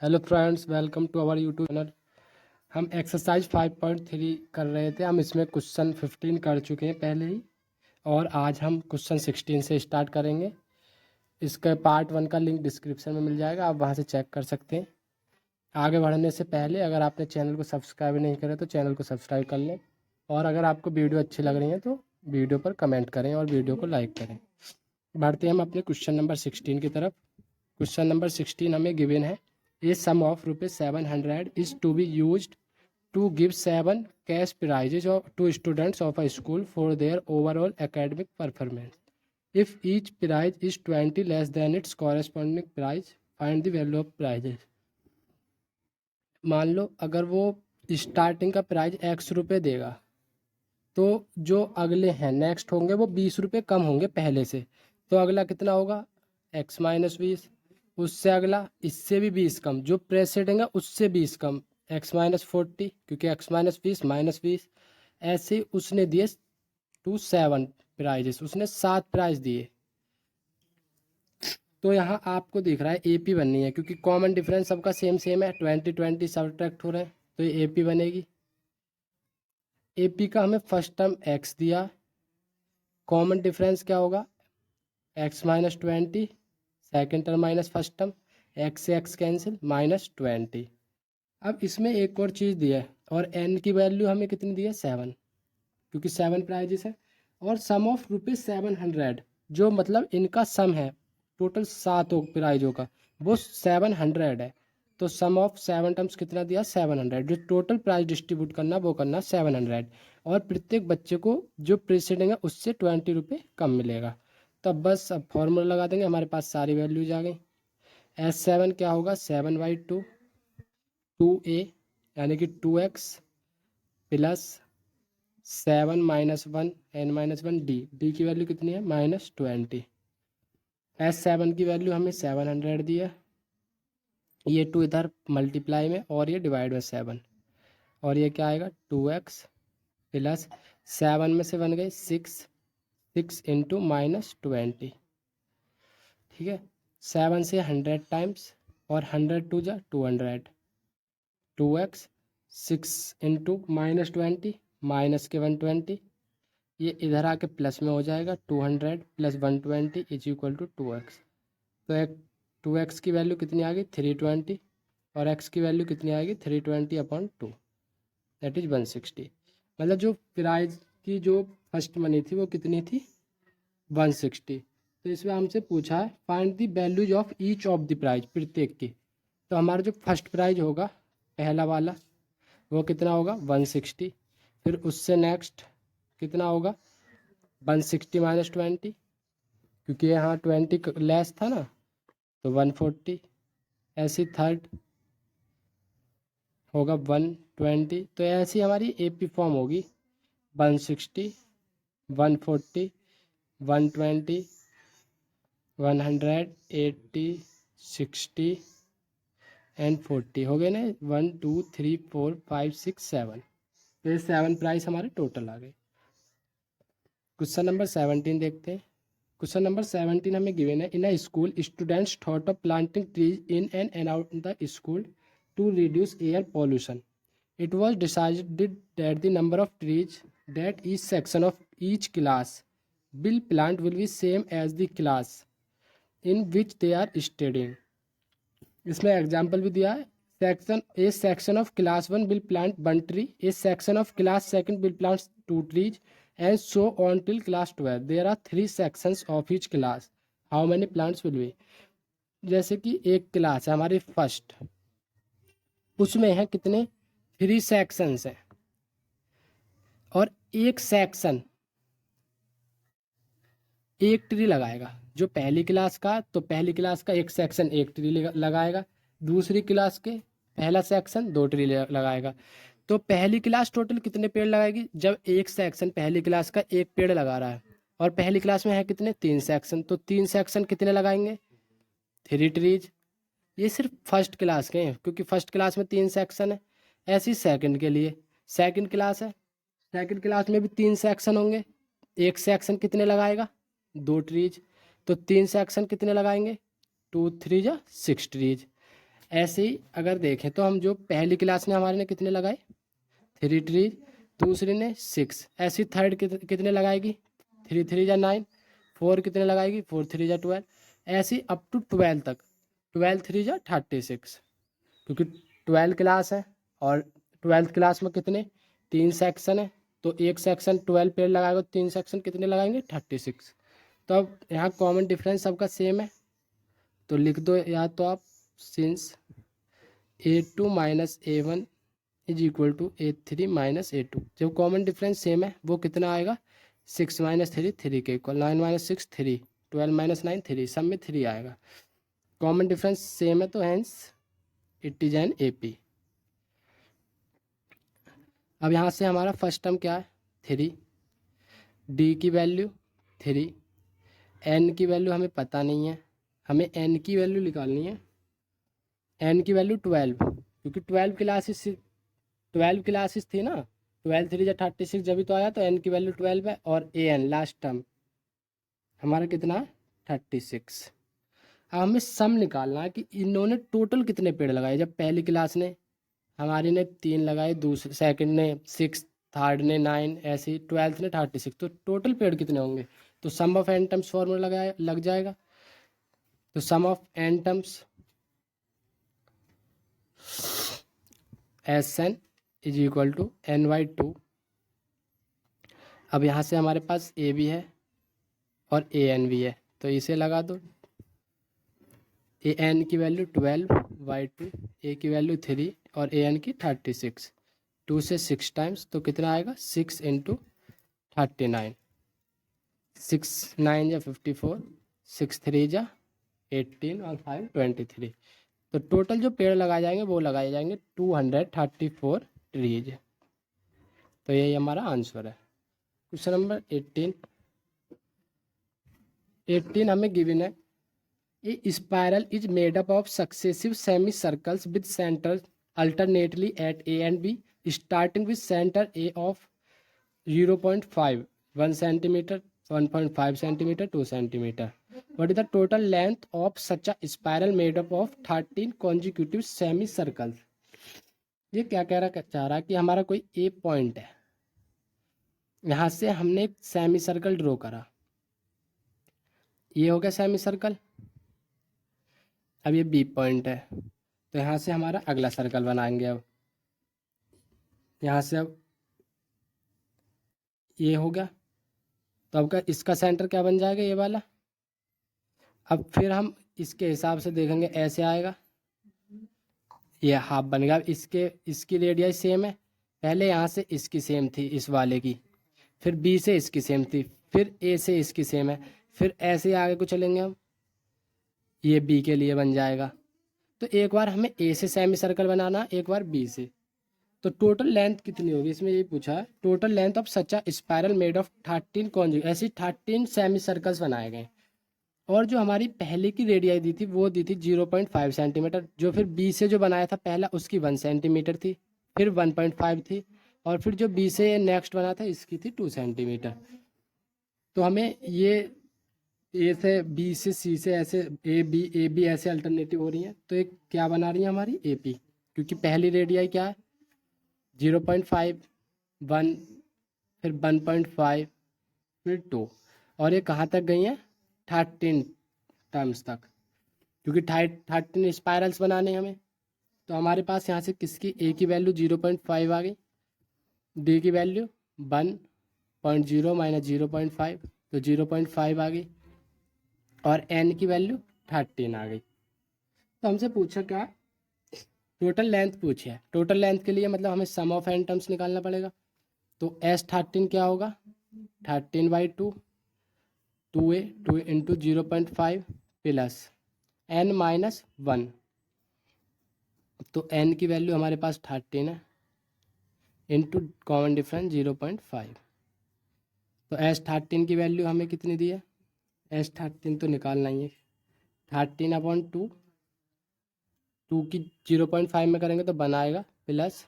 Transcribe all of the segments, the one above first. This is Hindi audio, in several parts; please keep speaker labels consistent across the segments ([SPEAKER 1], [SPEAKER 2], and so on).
[SPEAKER 1] Hello friends, welcome to our YouTube channel. हम एक्सरसाइज 5.3 कर रहे थे। हम इसमें क्वेश्चन 15 कर चुके हैं पहले ही, और आज हम क्वेश्चन 16 से स्टार्ट करेंगे। इसका पार्ट 1 का लिंक डिस्क्रिप्शन में मिल जाएगा, आप वहां से चेक कर सकते हैं। आगे बढ़ने से पहले अगर आपने चैनल को सब्सक्राइब नहीं करा तो चैनल को सब्सक्राइब कर लें, और अगर आपको वीडियो अच्छी लग रही है तो वीडियो पर कमेंट करें और वीडियो को लाइक करें। बढ़ते हैं हम अपने क्वेश्चन नंबर 16 की तरफ। क्वेश्चन नंबर 16 हमें गिवन है, a sum of ₹700 is to be used to give 7 cash prizes to students of a school for their overall academic performance. If each prize is 20 less than its corresponding prize, find the value of prizes. मान लो अगर वो स्टार्टिंग का प्राइज ₹X देगा, तो जो अगले हैं नेक्स्ट होंगे वो ₹20 कम होंगे पहले से। तो अगला कितना होगा? X-20। उससे अगला इससे भी 20 कम, जो प्रेसिडेंट है उससे 20 कम, X-40, क्योंकि X-20 -20। ऐसे ही उसने दिए 7 प्राइजेस, उसने 7 प्राइज दिए। तो यहाँ आपको दिख रहा है AP बननी है, क्योंकि कॉमन डिफरेंस सबका सेम है, 20-20 सब्ट्रैक्ट हो रहे हैं, तो ये AP बनेगी। AP का हमें फर्स्ट टर्म X दिया, कॉमन डिफरेंस क्या होगा? X-20, second term minus first term, X से X कैंसिल, -20। अब इसमें एक और चीज़ दी है, और N की वैल्यू हमें कितनी दी है? 7, क्योंकि 7 प्राइजेस है। और सम ऑफ ₹700, जो मतलब इनका सम है टोटल 7 प्राइजों का, वो 700 है। तो सम ऑफ 7 टर्म्स कितना दिया? 700। जो टोटल प्राइज डिस्ट्रीब्यूट करना वो करना 700, और प्रत्येक बच्चे को जो प्रीसीडिंग है उससे ₹20 कम मिलेगा। तब बस अब फॉर्मूला लगा देंगे, हमारे पास सारी वैल्यूज आ गई। S7 क्या होगा? 7/2, 2A यानी कि 2X प्लस 7 -1 N-1 D की वैल्यू कितनी है? -20। S7 की वैल्यू हमें 700 दी है, ये 2 इधर मल्टीप्लाई में और ये डिवाइड में 7, और ये क्या आएगा? 2X प्लस 7 में से बन गई 6 इंटू -20। ठीक है, 7 से 100 टाइम्स, और 100 टू जा 200, 2X 6 इंटू -20 माइनस के 120, ये इधर आके प्लस में हो जाएगा, 200 plus 120 is equal to 2X। तो एक 2X की वैल्यू कितनी आ गई? 320, और X की वैल्यू कितनी आएगी? 320/2, दैट इज 160। मतलब जो प्राइज की जो फर्स्ट मनी थी वो कितनी थी? 160। तो इसमें हमसे पूछा है find the values of each of the prize, प्रत्येक की। तो हमारा जो फर्स्ट प्राइज होगा पहला वाला, वो कितना होगा? 160। फिर उससे नेक्स्ट कितना होगा? 160 -20, क्योंकि यहाँ 20 लेस था ना, तो 140। ऐसी थर्ड होगा 120। तो ऐसी हमारी AP फॉर्म होगी, 160, 140, 120, 100, 80, 60 एंड 40 हो गए ना। 1 2 3 4 5 6 7, ये 7 प्राइस हमारे टोटल आ गए। क्वेश्चन नंबर 17 देखते हैं। क्वेश्चन नंबर 17 हमें गिवन है, in a school students thought of planting trees in and around the school to reduce air pollution. It was decided that the number of trees that each section of each class will plant will be same as the class in which they are studying. इसमें एग्जाम्पल भी दिया है। Section of class 1 will plant 1 tree, a section of class 2 will plant 2 trees, and so on till class 12. There are 3 sections of each class, how many plants will be? जैसे कि एक क्लास है हमारी फर्स्ट, उसमें है कितने? 3 सेक्शंस हैं, और एक सेक्शन एक ट्री लगाएगा। जो पहली क्लास का, तो पहली क्लास का एक सेक्शन एक ट्री लगाएगा, दूसरी क्लास के पहला सेक्शन 2 ट्री लगाएगा। तो पहली क्लास टोटल कितने पेड़ लगाएगी? जब एक सेक्शन पहली क्लास का एक पेड़ लगा रहा है, और पहली क्लास में है कितने? 3 सेक्शन, तो 3 सेक्शन कितने लगाएंगे? 3 ट्रीज। ये सिर्फ फर्स्ट क्लास के हैं, क्योंकि फर्स्ट क्लास में 3 सेक्शन है। ऐसी सेकंड के लिए, सेकंड क्लास है, सेकंड क्लास में भी 3 सेक्शन होंगे, एक सेक्शन कितने लगाएगा? 2 ट्रीज। तो 3 सेक्शन कितने लगाएंगे? 2 3 जा 6 ट्रीज। ऐसे ही अगर देखें तो हम जो पहली क्लास ने हमारे ने कितने लगाए 3 ट्री, दूसरी ने 6, ऐसी थर्ड कितने लगाएगी 3 3 जा 9, 4 कितने लगाएगी 4 3 जा 12, ऐसी अप टू 12 तक, 12 3 जा 36, क्योंकि 12 क्लास है और 12th क्लास में कितने 3 सेक्शन है, तो एक सेक्शन 12 पेड़ लगाएगा, 3 सेक्शन कितने लगाएंगे 36। तो अब यहाँ कॉमन डिफरेंस सबका सेम है, तो लिख दो या तो आप since A2 minus A1 is equal to A3 minus A2, जब कॉमन डिफरेंस सेम है वो कितना आएगा 6 माइनस 3 3 के इक्वल, 9 माइनस 6 3, 12 माइनस 9 3, सब में 3 आएगा। कॉमन डिफरेंस सेम है तो hence it is an AP। अब यहाँ से हमारा फर्स्ट टर्म क्या है 3, D की वैल्यू 3, N की वैल्यू हमें पता नहीं है, हमें N की वैल्यू निकालनी है, N की वैल्यू 12, क्योंकि 12 क्लासेस थी ना, 12 3 जा 36 जब भी तो आया, तो N की वैल्यू 12 है और AN लास्ट टर्म हमारा कितना है 36। अब हमें सम निकालना है कि इन्होंने टोटल कितने पेड़ लगाए, जब पहली क्लास ने हमारी ने 3 लगाए, दूसरे सेकंड ने 6, थर्ड ने 9, ऐसे ही 12th ने 36, तो टोटल पेड़ कितने होंगे, तो sum of n terms formula लग जाएगा, तो sum of n terms SN is equal to N/2। अब यहाँ से हमारे पास A भी है और AN भी है, तो इसे लगा दो, AN की वैल्यू 12/2, A की वैल्यू 3 और AN की 36, 2 से 6 टाइम्स, तो कितना आएगा 6 इंटू 39, 6 9 जा 54, 6 3 जा 18 और 5 23, तो टोटल जो पेड़ लगाए जाएंगे वो लगाए जाएंगे 234 ट्रीज। तो यही हमारा आंसर है। क्वेश्चन नंबर 18 हमें गिवन है, a spiral is made up of successive semi circles with centre alternately at A and B, starting with centre A of 0.5 1 centimetre, 1.5 centimetre, 2 centimetre. What is the total length of such a spiral made up of 13 consecutive semicircles? ये क्या कह रहा चाह रहा है कि हमारा कोई ए पॉइंट है, यहाँ से हमने एक सेमी सर्कल ड्रॉ करा, ये हो गया सेमी सर्कल। अब ये बी पॉइंट है, तो यहाँ से हमारा अगला सर्कल बनाएंगे। अब यहाँ से अब ये हो गया, तो अब इसका सेंटर क्या बन जाएगा ये वाला। अब फिर हम इसके हिसाब से देखेंगे, ऐसे आएगा, ये हाफ बन गया। इसकी रेडियस सेम है, पहले यहाँ से इसकी सेम थी इस वाले की, फिर बी से इसकी सेम थी, फिर ए से इसकी सेम है, फिर ऐसे आगे को चलेंगे हम, ये बी के लिए बन जाएगा। तो एक बार हमें ए से सेमी सर्कल बनाना, एक बार बी से, तो टोटल लेंथ कितनी होगी इसमें ये पूछा है, total length of such a spiral made of 13 conjugate, ऐसे 13 सेमी सर्कल्स बनाए गए। और जो हमारी पहले की रेडियस दी थी वो दी थी 0.5 सेंटीमीटर, जो फिर बी से जो बनाया था पहला उसकी 1 सेंटीमीटर थी, फिर 1.5 थी, और फिर जो बी से नेक्स्ट बना था इसकी थी 2 सेंटीमीटर। तो हमें ये ए से बी से सी से ऐसे ए बी ऐसे अल्टरनेटिव हो रही हैं, तो एक क्या बना रही है हमारी AP, क्योंकि पहली रेडियस क्या है 0.5 1, फिर 1.5, फिर 2, और ये कहाँ तक गई हैं 13 टर्म्स तक, क्योंकि 13 स्पायरल्स बनाने हमें। तो हमारे पास यहाँ से किसकी A की वैल्यू 0.5 आ गई, D की वैल्यू 1.0 माइनस 0.5, तो 0.5 आ गई, और N की वैल्यू 13 आ गई। तो हमसे पूछा क्या, टोटल लेंथ पूछी है। टोटल लेंथ के लिए मतलब हमें सम ऑफ एन टर्म्स निकालना पड़ेगा, तो S13 क्या होगा 13/2, 2A 2 into 0.5 plus N minus 1, तो N की वैल्यू हमारे पास 13 है, इंटू कॉमन डिफरेंस 0.5, तो S13 की वैल्यू हमें कितनी दी है, S13 तो निकालना ही है, 13/2, 2 की 0.5 में करेंगे तो बनाएगा प्लस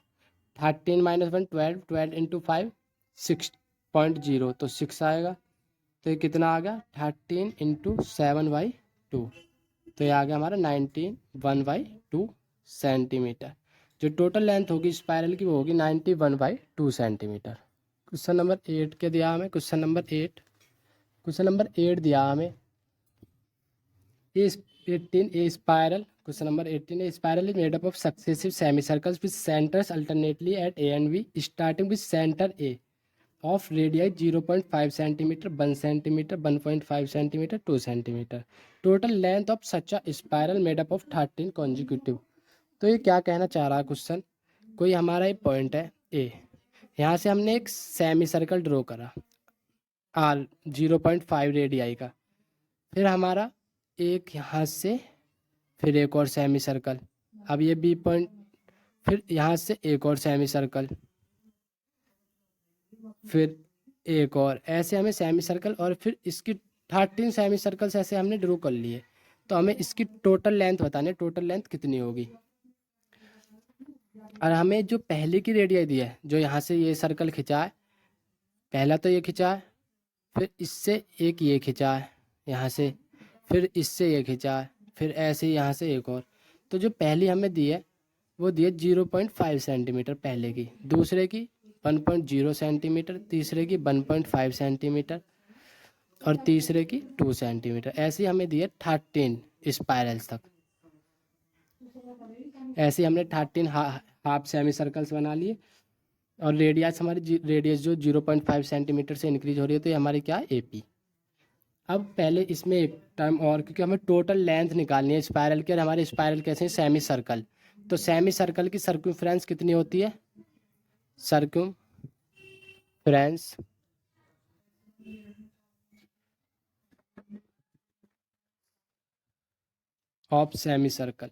[SPEAKER 1] 13 माइनस 1 12, 12 इंटू 5 6.0, तो 6 आएगा। तो ये कितना आ गया 13 इंटू 7/2, तो ये आ गया हमारा 19 1/2 सेंटीमीटर। जो टोटल लेंथ होगी स्पायरल की वो होगी 91/2 सेंटीमीटर। क्वेश्चन नंबर 8 के दिया हमें, क्वेश्चन नंबर 8 दिया हमें a 18 a spiral. Question number 18 a spiral is made up of successive semi circles with centres alternately at A and B starting with centre A of radii 0.5 centimetre, 1 centimetre, 1.5 centimetre, 2 centimetre. Total length of such a spiral made up of 13 consecutive. तो ये क्या कहना चाह रहा है क्वेश्चन, कोई हमारा ये पॉइंट है ए, यहाँ से हमने एक सेमी सर्कल ड्रॉ करा आर 0.5 रेडियाई का, फिर हमारा एक यहाँ से फिर एक और सेमी सर्कल, अब ये बी पॉइंट, फिर यहाँ से एक और सेमी सर्कल, फिर एक और, ऐसे हमें सेमी सर्कल, और फिर इसकी 13 सेमी सर्कल्स ऐसे हमने ड्रॉ कर लिए। तो हमें इसकी टोटल लेंथ बतानी, टोटल लेंथ कितनी होगी। और हमें जो पहले की रेडियस दी है, जो यहाँ से ये सर्कल खिंचा है, पहला तो ये खिंचा है, फिर इससे एक ये खिंचा है यहाँ से, फिर इससे ये खिंचा है, फिर ऐसे ही यहाँ से एक और। तो जो पहली हमें दी है वो दी है 0.5 सेंटीमीटर पहले की, दूसरे की 1.0 सेंटीमीटर, तीसरे की 1.5 सेंटीमीटर, और तीसरे की 2 सेंटीमीटर। ऐसे हमें दी है 13 स्पायरल्स तक। ऐसे हमने 13 हाफ सेमी सर्कल्स बना लिए, और रेडियस हमारी रेडियस जो 0.5 सेंटीमीटर से इंक्रीज हो रही है, तो ये हमारी क्या है एपी। अब पहले इसमें एक टर्म और, क्योंकि हमें टोटल लेंथ निकालनी है स्पायरल की, और हमारे स्पायरल कैसे हैं सेमी सर्कल, तो सेमी सर्कल की सर्कमफ्रेंस कितनी होती है, circumference of semi circle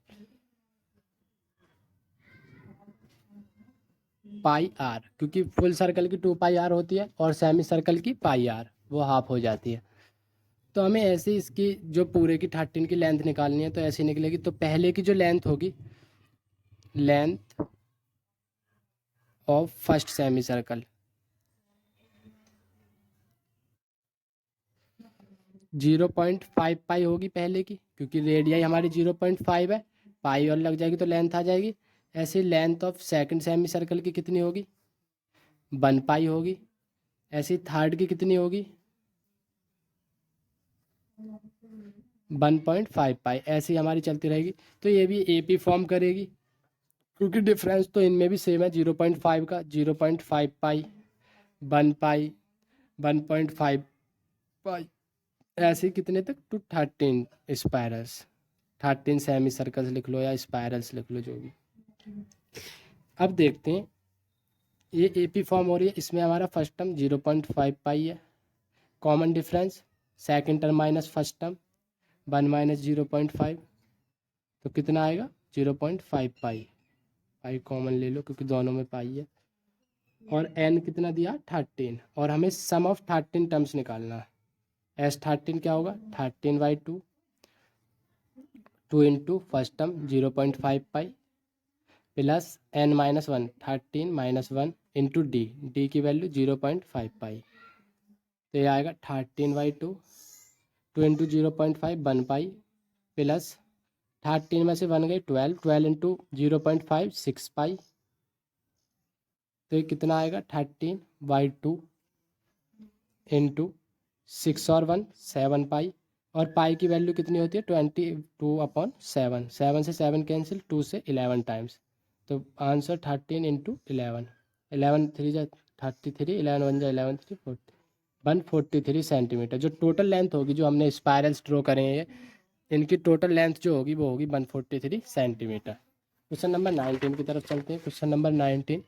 [SPEAKER 1] pi r, क्योंकि फुल सर्कल की 2 पाई आर होती है और सेमी सर्कल की पाई आर, वो हाफ हो जाती है। तो हमें ऐसे इसकी जो पूरे की 13 की लेंथ निकालनी है, तो ऐसे निकलेगी। तो पहले की जो लेंथ होगी, length of first semi circle 0.5 पाई होगी पहले की, क्योंकि रेडियाई हमारी 0.5 है, पाई और लग जाएगी तो लेंथ आ जाएगी। ऐसे length of second semi circle की कितनी होगी, 1 पाई होगी। ऐसी थर्ड की कितनी होगी, 1.5 पाई। ऐसी हमारी चलती रहेगी। तो ये भी एपी फॉर्म करेगी, क्योंकि डिफरेंस तो इनमें भी सेम है 0.5 का, 0.5 पाई, 1 पाई, 1.5 पाई, ऐसे कितने तक टू 13 स्पायरल्स, 13 सेमी सर्कल्स लिख लो या स्पायरल्स लिख लो, जो भी। अब देखते हैं ये एपी फॉर्म हो रही है, इसमें हमारा फर्स्ट टर्म 0.5 पाई है, common difference second term minus first term 1 minus 0.5, तो कितना आएगा 0.5 पाई। पाई कॉमन ले लो क्योंकि दोनों में पाई है, और एन कितना दिया 13, और हमें सम ऑफ 13 टर्म्स निकालना है। एस 13 क्या होगा 13/2, 2 into first term 0.5 pi plus n minus 1, 13 minus 1 into d, d की वैल्यू 0.5 पाई, तो ये आएगा 13/2, 2 इंटू 0.5 1 पाई प्लस 13 में से 1 गई 12, 12 इंटू 0.5 6 पाई, तो ये कितना आएगा 13/2 इंटू 6 और 1 7 पाई, और पाई की वैल्यू कितनी होती है 22/7, 7 से 7 कैंसिल, 2 से 11 टाइम्स, तो आंसर 13 इंटू 11, 11 3 जा 33, 11 1 जा 11 3 40, 143 सेंटीमीटर। जो टोटल लेंथ होगी, जो हमने स्पायरल्स ड्रॉ करे हैं, इनकी टोटल लेंथ जो होगी वो होगी 143 सेंटीमीटर। क्वेश्चन नंबर 19 की तरफ चलते हैं। क्वेश्चन नंबर 19,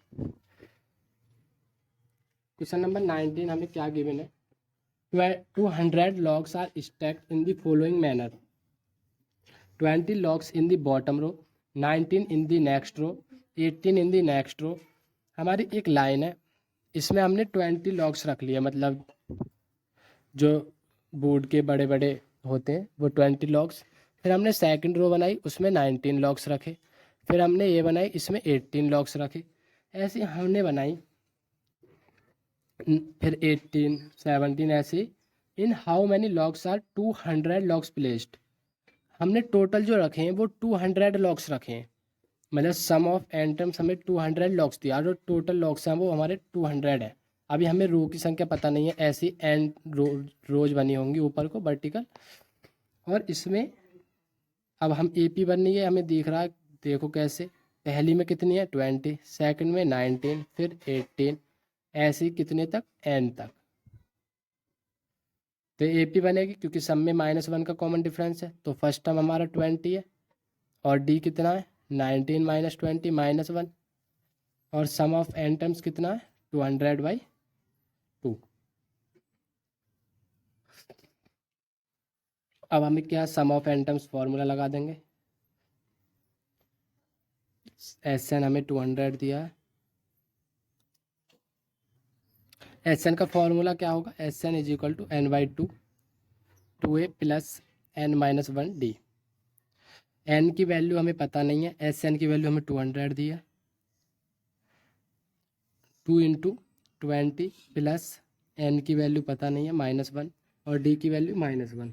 [SPEAKER 1] क्वेश्चन नंबर 19 हमें क्या गिवन है, 200 logs are stacked in the following manner: 20 logs in the bottom row, 19 in the next row, 18 in the next row। हमारी एक लाइन है, इसमें हमने 20 logs रख लिया, मतलब जो बोर्ड के बड़े बड़े होते हैं वो 20 logs। फिर हमने सेकंड रो बनाई, उसमें 19 logs रखे। फिर हमने ये बनाई, इसमें 18 logs रखे। ऐसे हमने बनाई, फिर 18 17 ऐसे। In how many logs are 200 logs placed. हमने टोटल जो रखे हैं वो 200 लॉक्स रखे हैं। मतलब सम ऑफ एन टर्म्स हमें 200 लॉग्स दिया और जो टोटल लॉग्स हैं वो हमारे 200 है। अभी हमें रो की संख्या पता नहीं है, ऐसी एन रोज बनी होंगी ऊपर को वर्टिकल। और इसमें अब हम ए पी बननी है, हमें दिख रहा है, देखो कैसे, पहली में कितनी है 20, सेकंड में 19, फिर 18, ऐसे ही कितने तक एन तक। तो ए पी बनेगी क्योंकि सब में -1 का कॉमन डिफरेंस है, तो फर्स्ट टर्म हमारा 20 है और डी कितना है 19 - 20 -1, और सम ऑफ एन टर्म्स कितना है 200/2। अब हमें क्या सम ऑफ एन टर्म्स फॉर्मूला लगा देंगे। एस एन हमें 200 दिया है, एस एन का फॉर्मूला क्या होगा, S n = n/2 2a + n-1d। N की वैल्यू हमें पता नहीं है, एस एन की वैल्यू हमें 200 दी है, 2 × 20 प्लस एन की वैल्यू पता नहीं है -1 और डी की वैल्यू -1।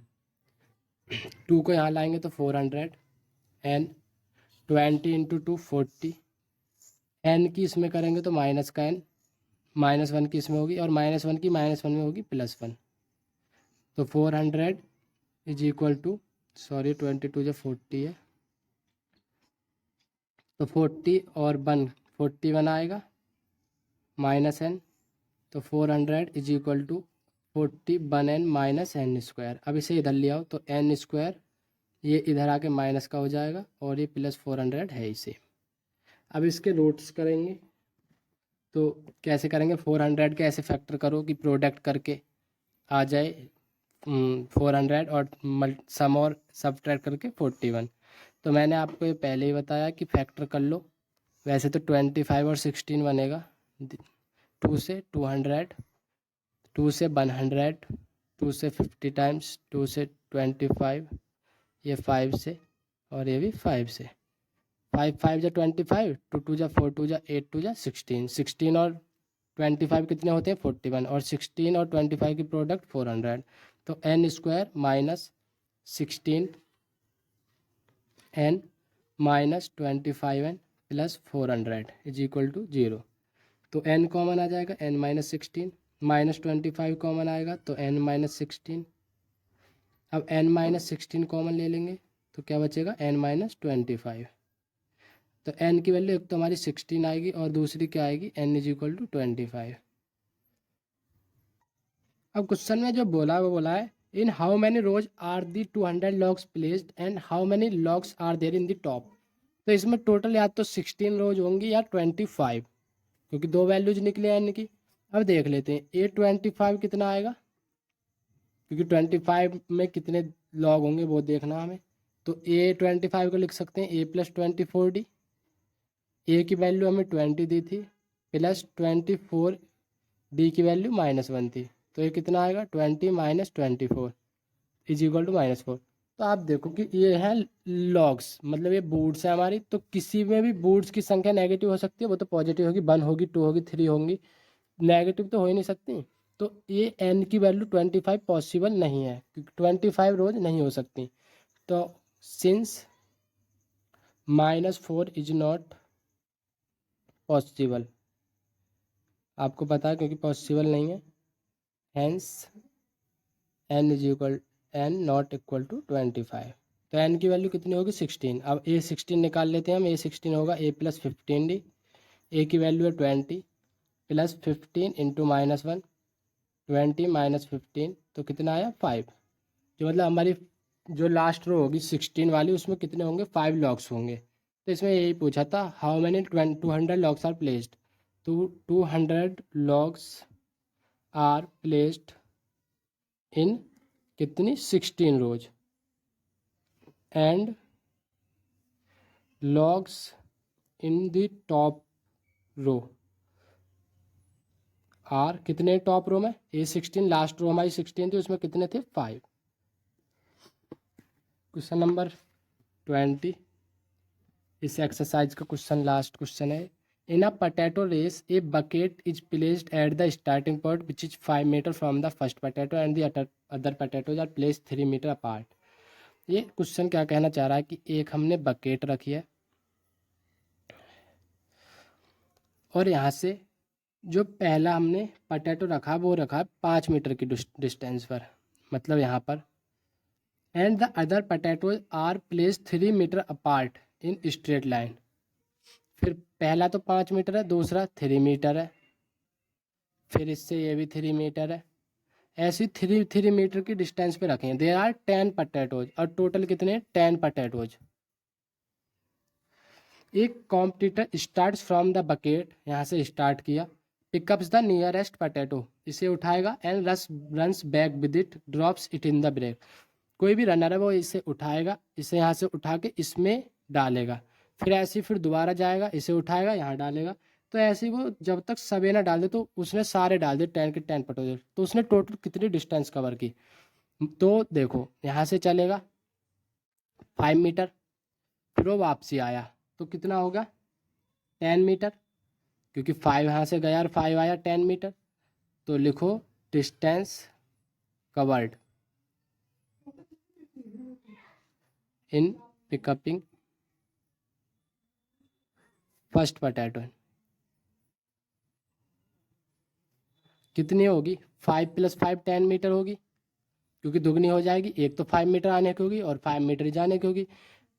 [SPEAKER 1] 2 को यहाँ लाएंगे तो 400, एन 20 × 2 40, एन की इसमें करेंगे तो माइनस का एन, -1 की इसमें होगी और -1 की -1 में होगी +1, तो 400 = सॉरी 22 जो 40 है, तो 40 और 1 41 आएगा -n, तो 400 = 41n -n²। अब इसे इधर ले आओ तो n² ये इधर आके माइनस का हो जाएगा और ये +400 है इसे। अब इसके रूट्स करेंगे तो कैसे करेंगे, 400 के ऐसे फैक्टर करो कि प्रोडक्ट करके आ जाए 400 और सम और सब्ट्रैक्ट करके 41। तो मैंने आपको ये पहले ही बताया कि फैक्टर कर लो। वैसे तो 25 और 16 बनेगा, 2 से 200, 2 से 100, 2 से 50 टाइम्स, 2 से 25, ये 5 से और ये भी 5 से। 5 5 जा 25, 2 2 जा 4, 2 जा 8, 2 जा 16, 16 और 25 कितने होते हैं 41, और 16 और 25 की प्रोडक्ट 400, तो n² -16 n -25n + 400 = 0। तो n कॉमन आ जाएगा, n -16, -25 कॉमन आएगा तो n -16। अब n -16 कॉमन ले लेंगे तो क्या बचेगा n -25। तो n की वैल्यू एक तो हमारी 16 आएगी और दूसरी क्या आएगी n = 25। अब क्वेश्चन में जो बोला है वो बोला है in how many rows are the 200 logs placed and how many logs are there in the top. तो इसमें टोटल या तो 16 रोज होंगी या 25, क्योंकि दो वैल्यूज निकले हैं इनकी। अब देख लेते हैं A25 कितना आएगा, क्योंकि 25 में कितने लॉग होंगे वो देखना हमें। तो A25 को लिख सकते हैं A + 24D। ए की वैल्यू हमें 20 दी थी प्लस 24, डी की वैल्यू -1 थी, तो ये कितना आएगा 20 - 24 = -4। तो आप देखो कि ये है लॉग्स, मतलब ये बूट्स है हमारी, तो किसी में भी बूट्स की संख्या नेगेटिव हो सकती है, वो तो पॉजिटिव होगी, 1 होगी, 2 होगी, 3 होंगी, नेगेटिव तो हो ही नहीं सकती। तो ये n की वैल्यू 25 पॉसिबल नहीं है, क्योंकि 25 रोज नहीं हो सकती। तो सिंस -4 इज नॉट पॉसिबल, आपको पता है क्योंकि पॉसिबल नहीं है, हेंस n = 25। तो n की वैल्यू कितनी होगी 16। अब A16 निकाल लेते हैं हम, A16 होगा A + 15D। ए की वैल्यू है 20 + 15 × -1, 20 - 15, तो कितना आया 5। जो मतलब हमारी जो लास्ट रो होगी 16 वाली, उसमें कितने होंगे 5 लॉग्स होंगे। तो इसमें यही पूछा था how many 200 logs are placed, तो 200 लॉग्स आर प्लेस्ड इन कितनी 16 rows and logs in the top row are, कितने टॉप रो में A16 लास्ट रो हमारी 16 थी, उसमें कितने थे 5। क्वेश्चन नंबर 20, इस एक्सरसाइज का क्वेश्चन लास्ट क्वेश्चन है। In a potato race a bucket is placed at the starting point which is 5 metre from the first potato and the other potatoes are placed 3 metre apart. ये क्वेश्चन क्या कहना चाह रहा है कि एक हमने बकेट रखी है, और यहाँ से जो पहला हमने पोटैटो रखा वो रखा 5 मीटर की डिस्टेंस पर, मतलब यहाँ पर। And the other potatoes are place 3 metre apart in straight line. फिर पहला तो 5 मीटर है, दूसरा 3 मीटर है, फिर इससे ये भी 3 मीटर है। ऐसी 3 मीटर की डिस्टेंस पे रखें। देयर आर 10 पोटैटोज, और टोटल कितने 10 पोटैटोज। एक competitor starts from the bucket, यहाँ से स्टार्ट किया, पिकअप्स द नियरेस्ट पोटैटो, इसे उठाएगा, and runs back with it, drops it in the break. कोई भी रनर है वो इसे उठाएगा, इसे यहाँ से उठा के इसमें डालेगा, फिर ऐसे ही फिर दोबारा जाएगा, इसे उठाएगा, यहाँ डालेगा। तो ऐसे ही वो जब तक सबे ना डाल दे, तो उसने सारे डाल दे 10 के 10 पोटैटो। तो उसने टोटल कितनी डिस्टेंस कवर की, तो देखो यहाँ से चलेगा 5 मीटर, फिर वो वापसी आया तो कितना होगा 10 मीटर, क्योंकि 5 यहाँ से गया और 5 आया 10 मीटर। तो लिखो distance covered in picking up first potato कितनी होगी, 5 + 5 10 मीटर होगी, क्योंकि दुगनी हो जाएगी। एक तो 5 मीटर आने की होगी और 5 मीटर जाने की होगी।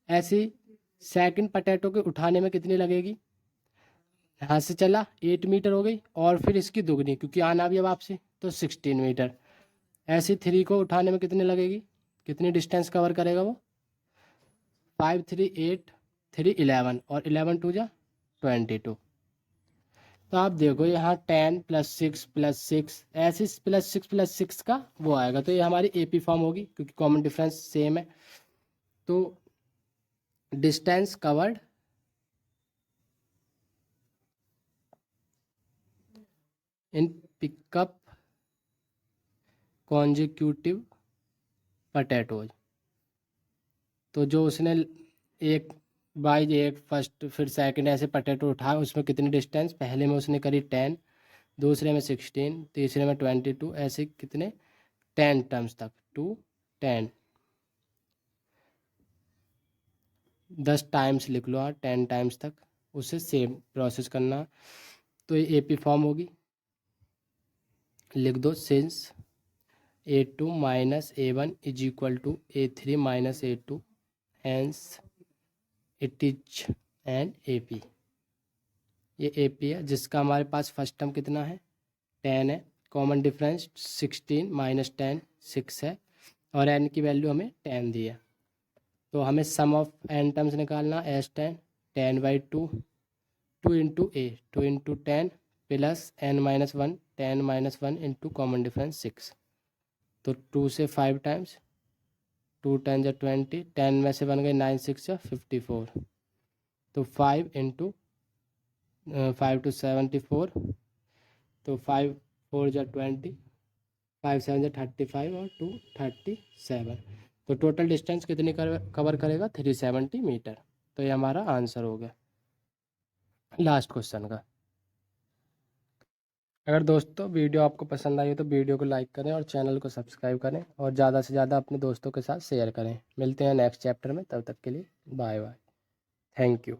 [SPEAKER 1] ऐसी सेकंड पोटैटो के उठाने में कितनी लगेगी, यहाँ से चला 8 मीटर हो गई, और फिर इसकी दुगनी क्योंकि आना भी है वापसी, तो 16 मीटर। ऐसी 3 को उठाने में कितनी लगेगी, कितनी डिस्टेंस कवर करेगा वो, 5 3 8 3 11, और 11 2 जा 22। तो आप देखो यहाँ 10 + 6 + 6, ऐसे +6 + 6 का वो आएगा, तो ये हमारी एपी फॉर्म होगी, क्योंकि कॉमन डिफरेंस सेम है। तो डिस्टेंस कवर्ड इन पिकअप कॉन्जिक्यूटिव पोटैटोज, तो जो उसने एक बाई एक फर्स्ट फिर सेकंड ऐसे पोटैटो उठाया, उसमें कितनी डिस्टेंस, पहले में उसने करी 10, दूसरे में 16, तीसरे में 22, ऐसे कितने 10 टर्म्स तक, 2 10 10 टाइम्स लिख लो, 10 टाइम्स तक उसे सेम प्रोसेस करना। तो ये एपी फॉर्म होगी, लिख दो since A2 - A1 = A3 - A2, hence it is an AP। ये AP है, जिसका हमारे पास फर्स्ट टर्म कितना है 10 है, कॉमन डिफरेंस 16 - 10 6 है, और n की वैल्यू हमें 10 दी है। तो हमें सम ऑफ n टर्म्स निकालना, S10 10/2 2 × A 2 × 10 plus n - 1 10 - 1 into common difference 6। तो 2 से 5 टाइम्स, 2 10 × 20, 10 में से बन गए 9 6 × 54। तो 5 × 5 × 74, तो 5 4 × 20, 5 7 × 35 और 2 37। तो टोटल डिस्टेंस कितनी कवर करेगा 370 मीटर। तो ये हमारा आंसर हो गया लास्ट क्वेश्चन का। अगर दोस्तों वीडियो आपको पसंद आई हो तो वीडियो को लाइक करें और चैनल को सब्सक्राइब करें, और ज़्यादा से ज़्यादा अपने दोस्तों के साथ शेयर करें। मिलते हैं नेक्स्ट चैप्टर में, तब तक के लिए बाय बाय, थैंक यू।